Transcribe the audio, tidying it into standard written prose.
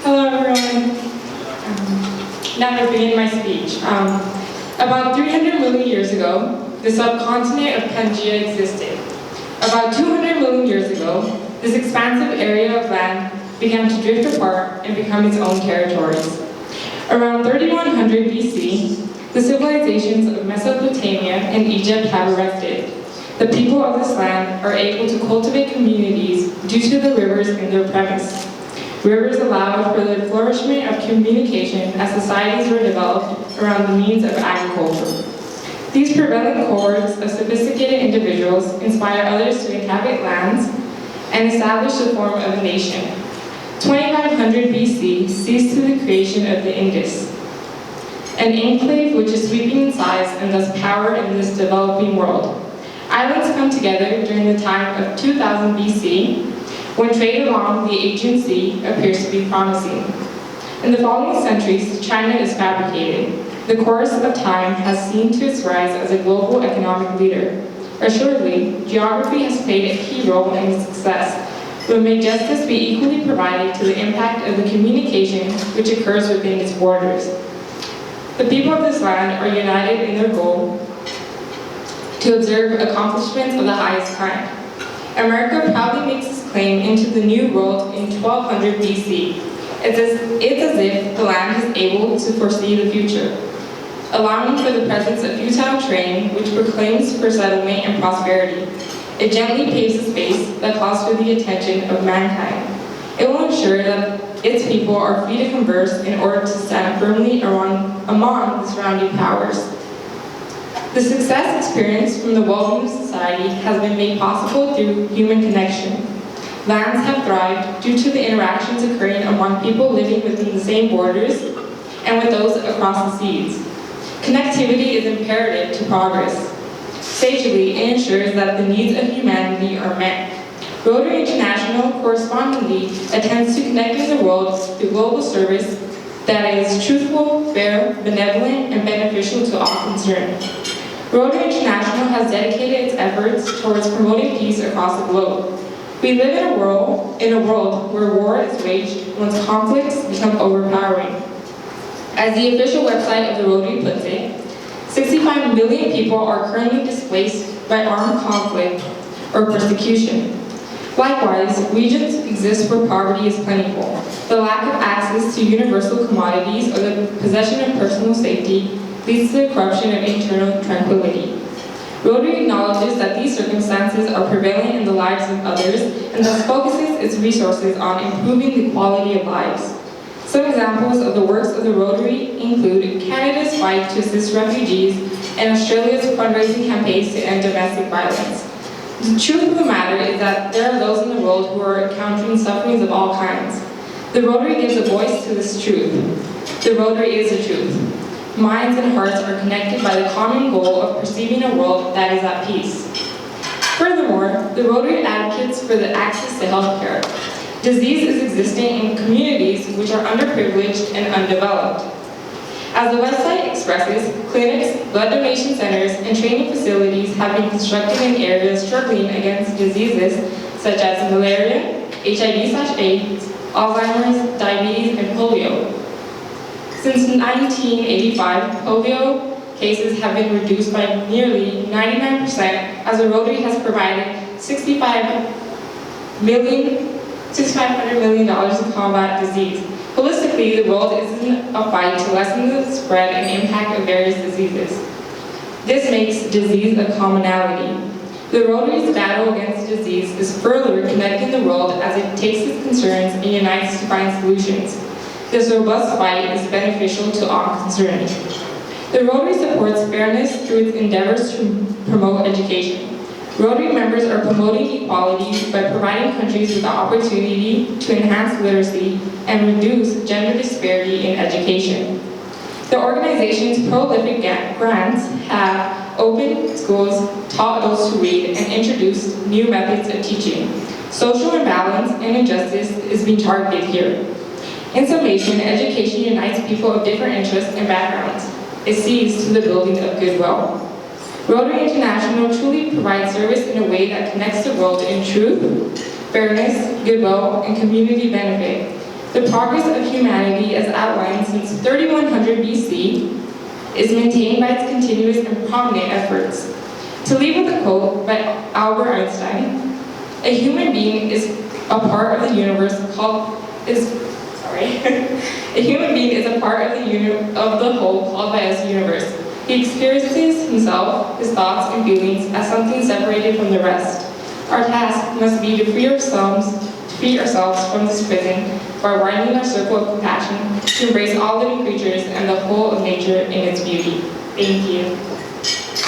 Hello everyone. Now to begin my speech. About 300 million years ago, the subcontinent of Pangaea existed. About 200 million years ago, this expansive area of land began to drift apart and become its own territories. Around 3100 BC, the civilizations of Mesopotamia and Egypt have erected. The people of this land are able to cultivate communities due to the rivers in their premise. Rivers allowed for the flourishment of communication as societies were developed around the means of agriculture. These prevailing cohorts of sophisticated individuals inspire others to inhabit lands and establish the form of a nation. 2500 BC sees to the creation of the Indus, an enclave which is sweeping in size and thus power in this developing world. Islands come together during the time of 2000 BC, when trade along the Aegean Sea appears to be promising. In the following centuries, China is fabricated. The course of time has seen to its rise as a global economic leader. Assuredly, geography has played a key role in its success, but may justice be equally provided to the impact of the communication which occurs within its borders. The people of this land are united in their goal to observe accomplishments of the highest kind. America proudly makes its claim into the New World in 1200 BC. It's as if the land is able to foresee the future, allowing for the presence of futile terrain which proclaims for settlement and prosperity. It gently paves a space that calls for the attention of mankind. It will ensure that its people are free to converse in order to stand firmly among the surrounding powers. The success experienced from the well-being of society has been made possible through human connection. Lands have thrived due to the interactions occurring among people living within the same borders and with those across the seas. Connectivity is imperative to progress. Sagely, it ensures that the needs of humanity are met. Rotary International correspondingly attempts to connecting the world through global service that is truthful, fair, benevolent, and beneficial to all concerned. Rotary International has dedicated its efforts towards promoting peace across the globe. We live in a world where war is waged once conflicts become overpowering. As the official website of the Rotary puts it, 65 million people are currently displaced by armed conflict or persecution. Likewise, regions exist where poverty is plentiful. The lack of access to universal commodities or the possession of personal safety leads to the corruption of internal tranquility. Rotary acknowledges that these circumstances are prevailing in the lives of others and thus focuses its resources on improving the quality of lives. Some examples of the works of the Rotary include Canada's fight to assist refugees and Australia's fundraising campaigns to end domestic violence. The truth of the matter is that there are those in the world who are encountering sufferings of all kinds. The Rotary gives a voice to this truth. The Rotary is the truth. Minds and hearts are connected by the common goal of perceiving a world that is at peace. Furthermore, the Rotary advocates for the access to health care. Disease is existing in communities which are underprivileged and undeveloped. As the website expresses, clinics, blood donation centers, and training facilities have been constructed in areas struggling against diseases such as malaria, HIV/AIDS, Alzheimer's, diabetes, and polio. Since 1985, polio cases have been reduced by nearly 99%, as the Rotary has provided $600 million to combat disease. Holistically, the world is in a fight to lessen the spread and impact of various diseases. This makes disease a commonality. The Rotary's battle against disease is further connecting the world as it takes its concerns and unites to find solutions. This robust fight is beneficial to all concerned. The Rotary supports fairness through its endeavors to promote education. Rotary members are promoting equality by providing countries with the opportunity to enhance literacy and reduce gender disparity in education. The organization's prolific grants have opened schools, taught those to read, and introduced new methods of teaching. Social imbalance and injustice is being targeted here. In summation, education unites people of different interests and backgrounds. It sees to the building of goodwill. Rotary International truly provides service in a way that connects the world in truth, fairness, goodwill, and community benefit. The progress of humanity as outlined since 3100 BC is maintained by its continuous and prominent efforts. To leave with a quote by Albert Einstein, a human being is a part of the universe a human being is a part of the whole called by us universe. He experiences himself, his thoughts and feelings as something separated from the rest. Our task must be to free ourselves from this prison by widening our circle of compassion to embrace all living creatures and the whole of nature in its beauty. Thank you.